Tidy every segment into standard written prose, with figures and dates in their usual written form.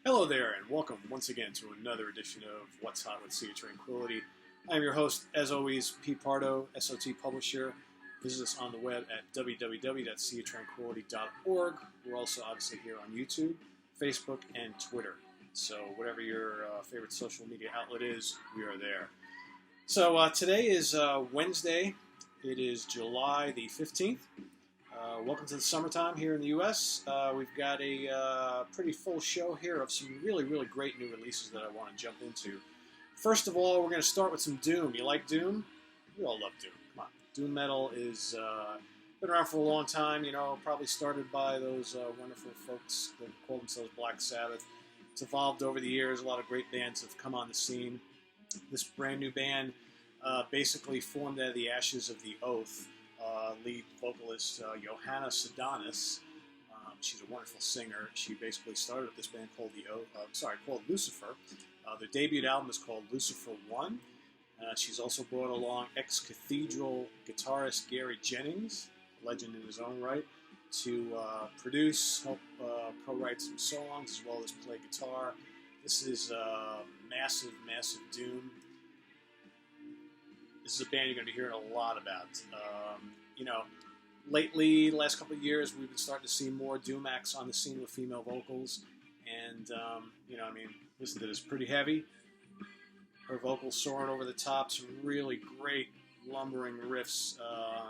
Hello there, and welcome once again to another edition of What's Hot with Sea of Tranquility. I am your host, as always, P. Pardo, SOT publisher. Visit us on the web at www.seaoftranquility.org. We're also obviously here on YouTube, Facebook, and Twitter. So whatever your favorite social media outlet is, we are there. So today is Wednesday. It is July the 15th. Welcome to the summertime here in the U.S. We've got a pretty full show here of some really, really great new releases that I want to jump into. First of all, we're going to start with some Doom. You like Doom? We all love Doom. Come on. Doom metal is been around for a long time. You know, probably started by those wonderful folks that call themselves Black Sabbath. It's evolved over the years. A lot of great bands have come on the scene. This brand new band basically formed out of the ashes of the Oath. Lead vocalist Johanna Sedanis. She's a wonderful singer. She basically started up this band called called Lucifer. Their debut album is called Lucifer One. She's also brought along ex-Cathedral guitarist Gary Jennings, a legend in his own right, to produce, help co-write some songs as well as play guitar. This is massive, massive Doom. This is a band you're going to be hearing a lot about. Lately, the last couple of years, we've been starting to see more Doom acts on the scene with female vocals. And, listen to this, pretty heavy. Her vocals soaring over the top, some really great lumbering riffs.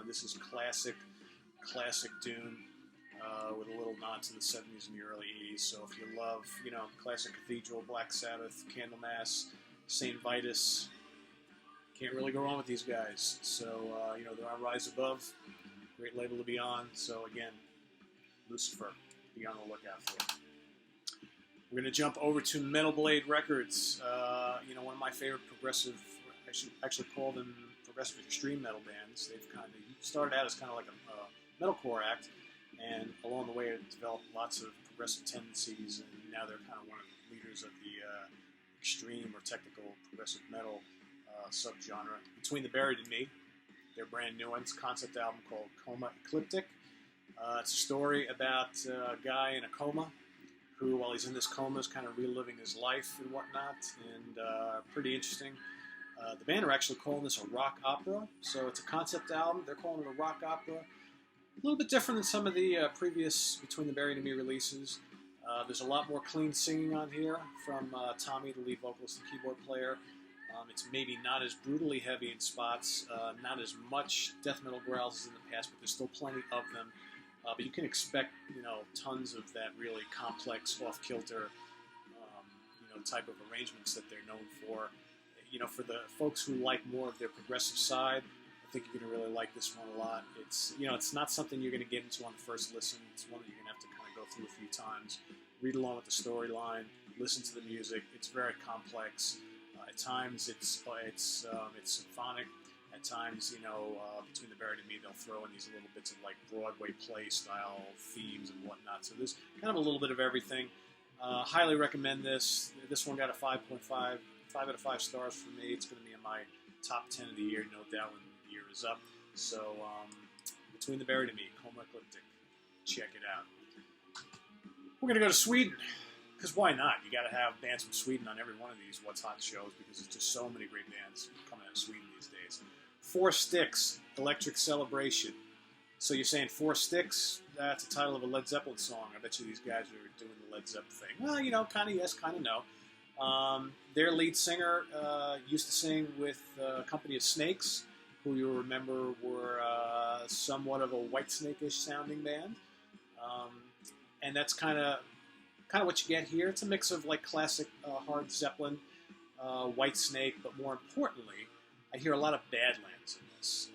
This is classic Doom with a little nod to the 70s and the early 80s. So if you love, classic Cathedral, Black Sabbath, Candlemass, St. Vitus, can't really go wrong with these guys. So, they're on Rise Above. Great label to be on. So, again, Lucifer, be on the lookout for it. We're going to jump over to Metal Blade Records. One of my favorite progressive, I should actually call them progressive extreme metal bands. They've kind of started out as kind of like a metalcore act, and along the way it developed lots of progressive tendencies, and now they're kind of one of the leaders of the extreme or technical progressive metal subgenre. Between the Buried and Me, their brand new one's concept album called Coma Ecliptic. It's a story about a guy in a coma who, while he's in this coma, is kind of reliving his life and whatnot, and pretty interesting. The band are actually calling this a rock opera, so it's a concept album. They're calling it a rock opera. A little bit different than some of the previous Between the Buried and Me releases. There's a lot more clean singing on here from Tommy, the lead vocalist and keyboard player. It's maybe not as brutally heavy in spots, not as much death metal growls as in the past, but there's still plenty of them. But you can expect, tons of that really complex, off-kilter, type of arrangements that they're known for. For the folks who like more of their progressive side, I think you're going to really like this one a lot. It's not something you're going to get into on the first listen. It's one that you're going to have to kind of go through a few times, read along with the storyline, listen to the music. It's very complex. At times it's symphonic. At times, Between the Buried and Me, they'll throw in these little bits of like Broadway play style themes and whatnot. So there's kind of a little bit of everything. Highly recommend this. This one got a 5.5, 5 out of 5 stars for me. It's going to be in my top 10 of the year, no doubt, when the year is up. So Between the Buried and Me, Coma Ecliptic. Check it out. We're going to go to Sweden. Because why not? You got to have bands from Sweden on every one of these What's Hot shows because there's just so many great bands coming out of Sweden these days. Four Sticks, Electric Celebration. So you're saying Four Sticks? That's the title of a Led Zeppelin song. I bet you these guys are doing the Led Zeppelin thing. Well, kind of yes, kind of no. Their lead singer used to sing with a company of Snakes, who you'll remember were somewhat of a Whitesnake-ish sounding band. And that's kind of what you get here. It's a mix of like classic hard Zeppelin, Whitesnake, but more importantly, I hear a lot of Badlands in this.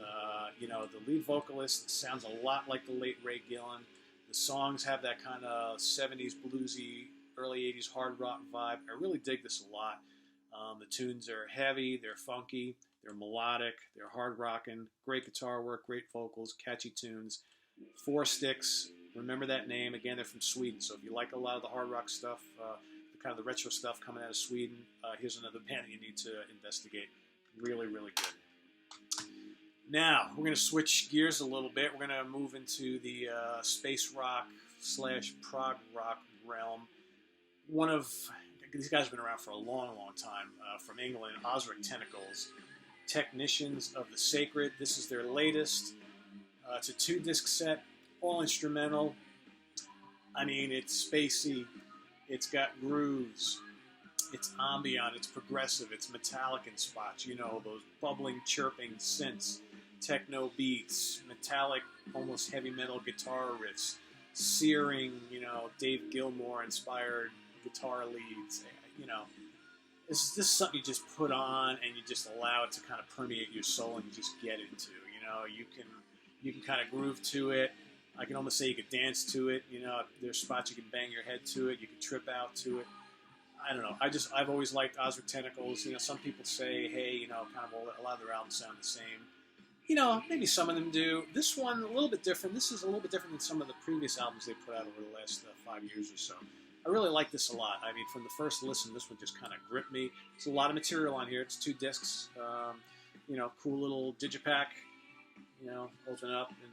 The lead vocalist sounds a lot like the late Ray Gillen. The songs have that kind of 70s bluesy, early 80s hard rock vibe. I really dig this a lot. The tunes are heavy, they're funky, they're melodic, they're hard rocking, great guitar work, great vocals, catchy tunes. Four Sticks. Remember that name. Again, they're from Sweden. So if you like a lot of the hard rock stuff, the kind of the retro stuff coming out of Sweden, here's another band that you need to investigate. Really, really good. Now, we're going to switch gears a little bit. We're going to move into the space rock / prog rock realm. one of these guys have been around for a long, long time, from England, Ozric Tentacles, Technicians of the Sacred. This is their latest. It's a 2-disc set, all instrumental. I mean, it's spacey, it's got grooves, it's ambient, it's progressive, it's metallic in spots, you know, those bubbling, chirping synths, techno beats, metallic, almost heavy metal guitar riffs, searing, you know, Dave Gilmour-inspired guitar leads, you know. This is something you just put on and you just allow it to kind of permeate your soul and you just get into, you know. You can kind of groove to it. I can almost say you could dance to it. You know, there's spots you can bang your head to it. You can trip out to it. I don't know. I've always liked Ozric Tentacles. You know, some people say, hey, you know, kind of a lot of their albums sound the same. You know, maybe some of them do. This one, a little bit different. This is a little bit different than some of the previous albums they put out over the last 5 years or so. I really like this a lot. I mean, from the first listen, this one just kind of gripped me. There's a lot of material on here. It's 2 discs. You know, cool little digipack. You know, open up and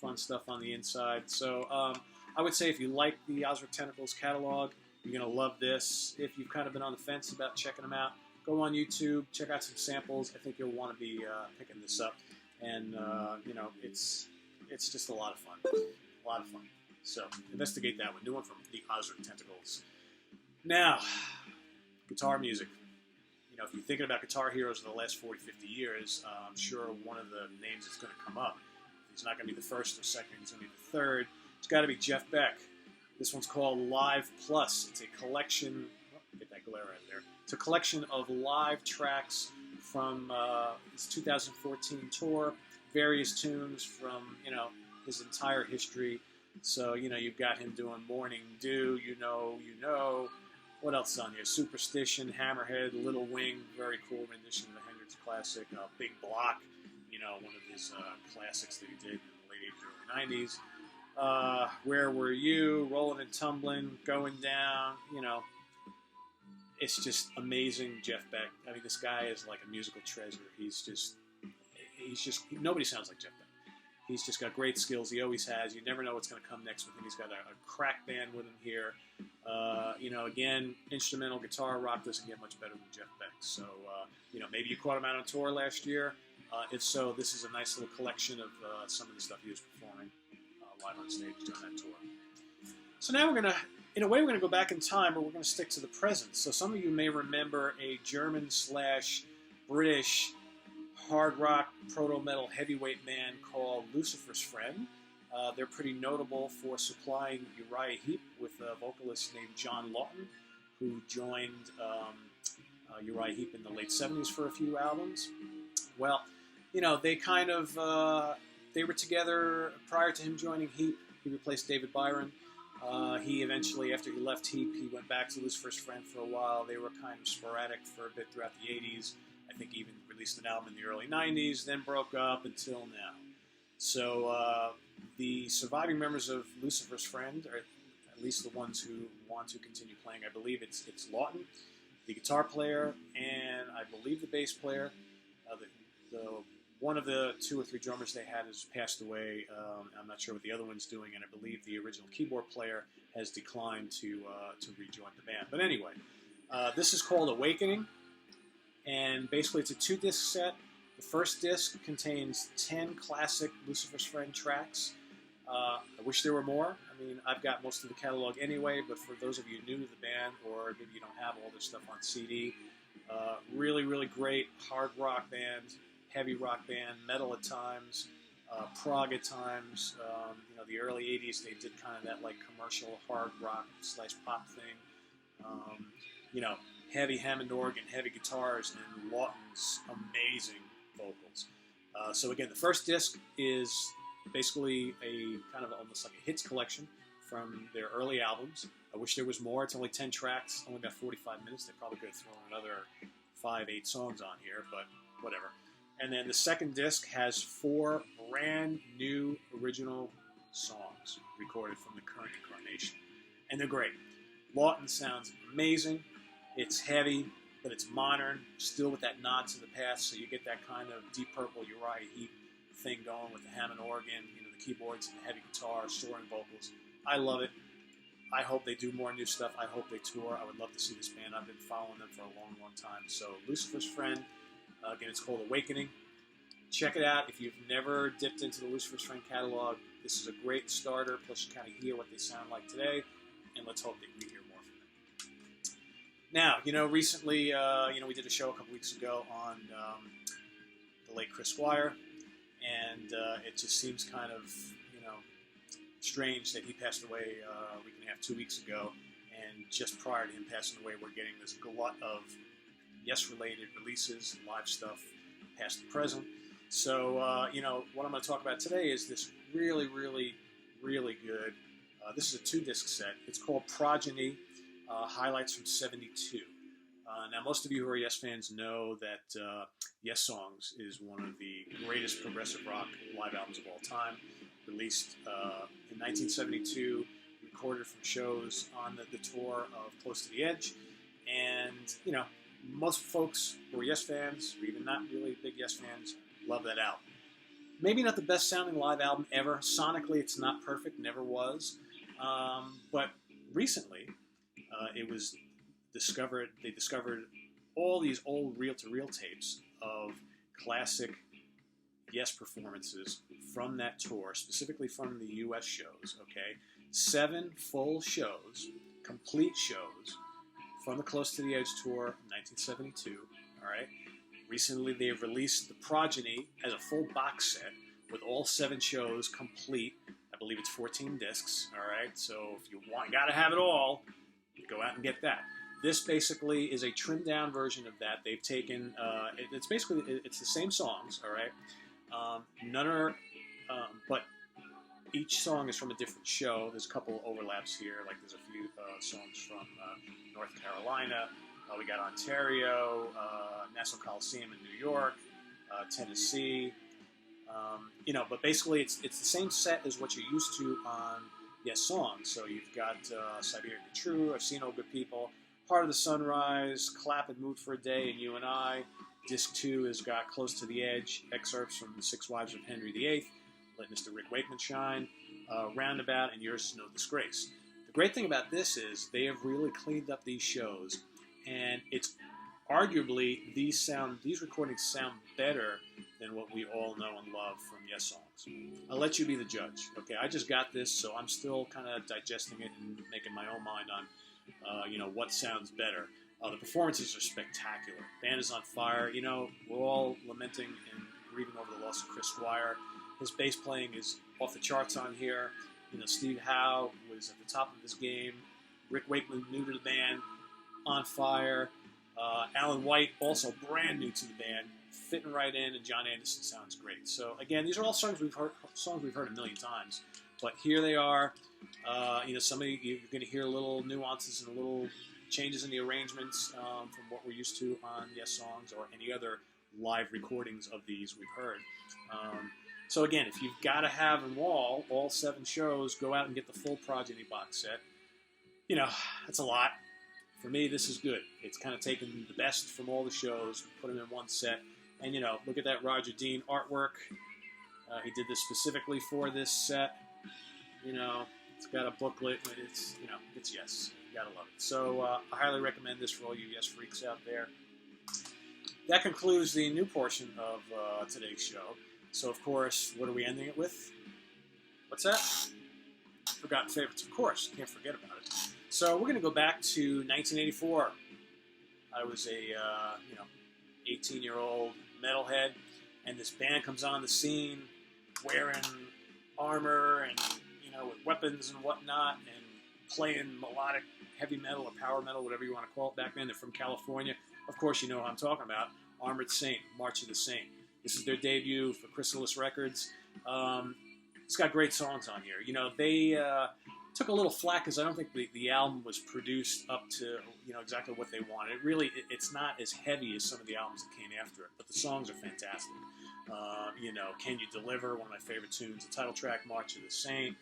fun stuff on the inside. So I would say if you like the Ozric Tentacles catalog, you're going to love this. If you've kind of been on the fence about checking them out, go on YouTube, check out some samples. I think you'll want to be picking this up. And, you know, it's just a lot of fun. A lot of fun. So investigate that one. New one from the Ozric Tentacles. Now, guitar music. You know, if you're thinking about guitar heroes of the last 40, 50 years, I'm sure one of the names that's going to come up, he's not going to be the first or second, he's going to be the third. It's got to be Jeff Beck. This one's called Live Plus. It's a collection, get that glare out of there. It's a collection of live tracks from his 2014 tour, various tunes from, you know, his entire history. So, you know, you've got him doing Morning Dew, you know. What else is on here? Superstition, Hammerhead, Little Wing, very cool rendition of the Hendrix classic. Big Block, you know, one of his classics that he did in the late 80s, early 90s. Where Were You, Rolling and Tumbling, Going Down, you know. It's just amazing, Jeff Beck. I mean, this guy is like a musical treasure. He's just, nobody sounds like Jeff Beck. He's just got great skills. He always has. You never know what's going to come next with him. He's got a crack band with him here. You know, again, instrumental guitar rock doesn't get much better than Jeff Beck. So, you know, maybe you caught him out on tour last year. If so, this is a nice little collection of some of the stuff he was performing live on stage during that tour. So now we're going to, in a way, we're going to go back in time, but we're going to stick to the present. So some of you may remember a German/British hard rock, proto-metal heavyweight band called Lucifers Friend. They're pretty notable for supplying Uriah Heep with a vocalist named John Lawton, who joined Uriah Heep in the late 70s for a few albums. Well, you know, they kind of, they were together prior to him joining Heep. He replaced David Byron. He eventually, after he left Heep, he went back to Lucifer's Friend for a while. They were kind of sporadic for a bit throughout the 80s. I think even released an album in the early 90s, then broke up until now. So the surviving members of Lucifer's Friend, or at least the ones who want to continue playing, I believe it's Lawton, the guitar player, and I believe the bass player. One of the 2 or 3 drummers they had has passed away. I'm not sure what the other one's doing, and I believe the original keyboard player has declined to rejoin the band. But anyway, this is called Awakening. And basically, it's a 2-disc set. The first disc contains 10 classic Lucifer's Friend tracks. I wish there were more. I mean, I've got most of the catalog anyway, but for those of you new to the band, or maybe you don't have all this stuff on CD, really, really great hard rock band, heavy rock band, metal at times, prog at times. You know, the early 80s, they did kind of that like commercial hard rock / pop thing. You know, heavy Hammond organ, heavy guitars, and Lawton's amazing vocals. So again, the first disc is basically a kind of almost like a hits collection from their early albums. I wish there was more. It's only 10 tracks, only about 45 minutes. They probably could have thrown another 5-8 songs on here, but whatever. And then the second disc has 4 brand new original songs recorded from the current incarnation. And they're great. Lawton sounds amazing. It's heavy, but it's modern, still with that nod to the past, so you get that kind of Deep Purple Uriah Heep thing going with the Hammond organ, you know, the keyboards and the heavy guitar, soaring vocals. I love it. I hope they do more new stuff. I hope they tour. I would love to see this band. I've been following them for a long, long time. So Lucifer's Friend, again, it's called Awakening. Check it out. If you've never dipped into the Lucifer's Friend catalog, this is a great starter. Plus, you kind of hear what they sound like today, and let's hope that we hear more from them. Now, recently, we did a show a couple weeks ago on the late Chris Squire, and it just seems kind of, strange that he passed away a week and a half, 2 weeks ago, and just prior to him passing away, we're getting this glut of Yes-related releases, live stuff, past and present. So, what I'm going to talk about today is this really, really, really good, this is a 2-disc set. It's called Progeny, Highlights from 72. Now, most of you who are Yes fans know that Yes Songs is one of the greatest progressive rock live albums of all time. Released in 1972, recorded from shows on the tour of Close to the Edge. And, most folks who are Yes fans, or even not really big Yes fans, love that album. Maybe not the best sounding live album ever. Sonically, it's not perfect, never was. But recently, it was discovered, they discovered all these old reel-to-reel tapes of classic Yes performances from that tour, specifically from the U.S. shows, okay? 7 full shows, complete shows, from the Close to the Edge tour in 1972, all right? Recently, they've released the Progeny as a full box set with all 7 shows complete. I believe it's 14 discs, all right? So if you gotta have it all, go out and get that. This basically is a trimmed down version of that. They've taken, it's the same songs, all right? None are, but each song is from a different show. There's a couple overlaps here, like there's a few songs from North Carolina. We got Ontario, Nassau Coliseum in New York, Tennessee. But basically it's the same set as what you're used to on Yes Songs. So you've got Siberian True, I've Seen All Good People, Part of the Sunrise, Clap and Mood for a Day, and You and I. Disc 2 has got Close to the Edge, excerpts from The Six Wives of Henry VIII, Let Mr. Rick Wakeman Shine, Roundabout, and Yours is No Disgrace. The great thing about this is they have really cleaned up these shows, and it's arguably these recordings sound better than what we all know and love from Yes Songs. I'll let you be the judge. Okay, I just got this, so I'm still kind of digesting it and making my own mind on, what sounds better. The performances are spectacular. Band is on fire. We're all lamenting and grieving over the loss of Chris Squire. His bass playing is off the charts on here. Steve Howe was at the top of his game. Rick Wakeman, new to the band, on fire. Alan White, also brand new to the band, fitting right in, and John Anderson sounds great. So again, these are all songs we've heard a million times, but here they are. You're going to hear little nuances and little changes in the arrangements from what we're used to on Yes Songs or any other live recordings of these we've heard. So again, if you've got to have them all 7 shows, go out and get the full Progeny box set. That's a lot. For me, this is good. It's kind of taken the best from all the shows, put them in one set, and look at that Roger Dean artwork. He did this specifically for this set. It's got a booklet. It's Yes. You gotta love it. So I highly recommend this for all you Yes freaks out there. That concludes the new portion of today's show. So, of course, what are we ending it with? What's that? Forgotten favorites, of course. Can't forget about it. So we're going to go back to 1984. I was a 18-year-old metalhead, and this band comes on the scene wearing armor and with weapons and whatnot, and playing melodic heavy metal or power metal, whatever you want to call it. Back then, they're from California. Of course, you know who I'm talking about. Armored Saint, March of the Saint. This is their debut for Chrysalis Records. It's got great songs on here. They took a little flack because I don't think the album was produced up to exactly what they wanted. It's not as heavy as some of the albums that came after it, but the songs are fantastic. Can You Deliver, one of my favorite tunes. The title track, March of the Saint.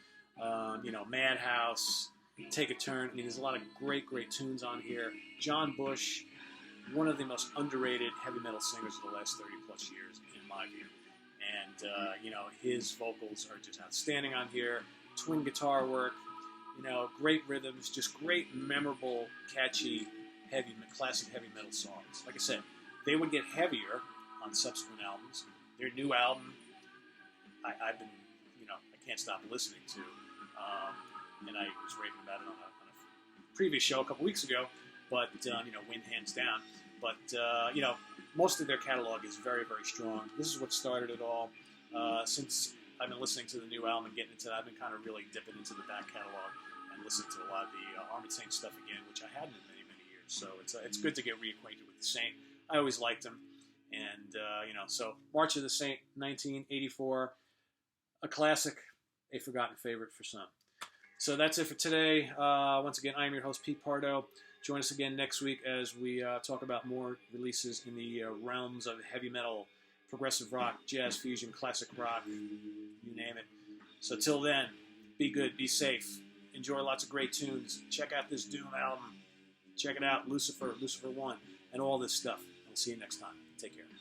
Madhouse, Take a Turn. There's a lot of great tunes on here. John Bush, one of the most underrated heavy metal singers of the last 30 plus years, in my view. And, his vocals are just outstanding on here. Twin guitar work. You know, great rhythms, just great, memorable, catchy, classic heavy metal songs. Like I said, they would get heavier on subsequent albums. Their new album, I've been, you know, I can't stop listening to. And I was raving about it on a previous show a couple weeks ago. But, you know, win hands down. But, you know, most of their catalog is very, very strong. This is what started it all. Since I've been listening to the new album and getting into that, I've been kind of really dipping into the back catalog and listening to a lot of the Armored Saint stuff again, which I hadn't in many, many years. So it's good to get reacquainted with the Saint. I always liked him. And, you know, so March of the Saint, 1984, a classic, a forgotten favorite for some. So that's it for today. Once again, I'm your host, Pete Pardo. Join us again next week as we talk about more releases in the realms of heavy metal, progressive rock, jazz fusion, classic rock, you name it. So till then, be good, be safe, enjoy lots of great tunes. Check out this Doom album. Check it out, Lucifer, Lucifer 1, and all this stuff. I'll see you next time. Take care.